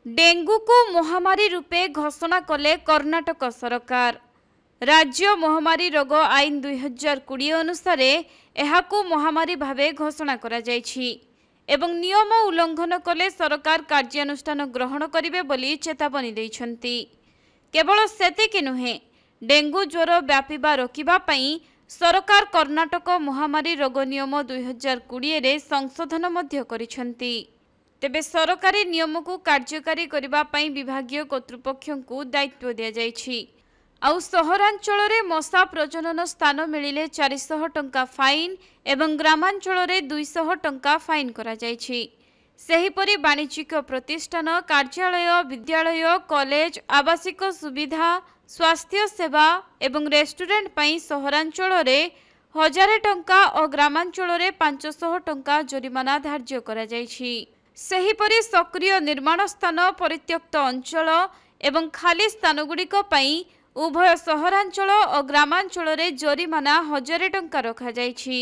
Dengue को महामारी रूपे घोषणा कले कर्णाटक सरकार। राज्य महामारी रोग आईन 2020 अनुसार यहाकू महामारी भावे घोषणा करा जायछि एवं नियम उल्लंघन कले सरकार कार्यानुष्ठान ग्रहण करिवे बोली चेतावनी दैछन्ति। केवल सेतिकि नुहे, डेंगू ज्वर व्यापिबा रोकिबा पई सरकार कर्णाटक महामारी रोग नियम 2020 रे संशोधन मध्य करिछन्ति। तेबे सरकारी नियम को कार्यकारी करबा पई विभागीय कर्तृपक्ष को दायित्व दिया जायछि। आउ सहरांचल रे मशा प्रजनन स्थान मिलिले 400 टंका फाइन एवं ग्रामांचल रे 200 टंका फाइन करा जायछि। सेहिपरि वाणिज्यिक प्रतिष्ठान, कार्यालय, विद्यालय, कॉलेज, आवासिक सुविधा, स्वास्थ्य सेवा एवं रेस्टोरेंट पई सहरांचल रे 1000 टंका और ग्रामांचल रे 500 टंका जरिमाना धार्य करा जायछि। सेहिपरि सक्रिय निर्माण स्थान, परित्यक्त अंचल एवं खाली स्थानगुड़िक पई उभय सहरांचल और ग्रामांचल रे जरिमाना 1000 टंका रखा जायछि।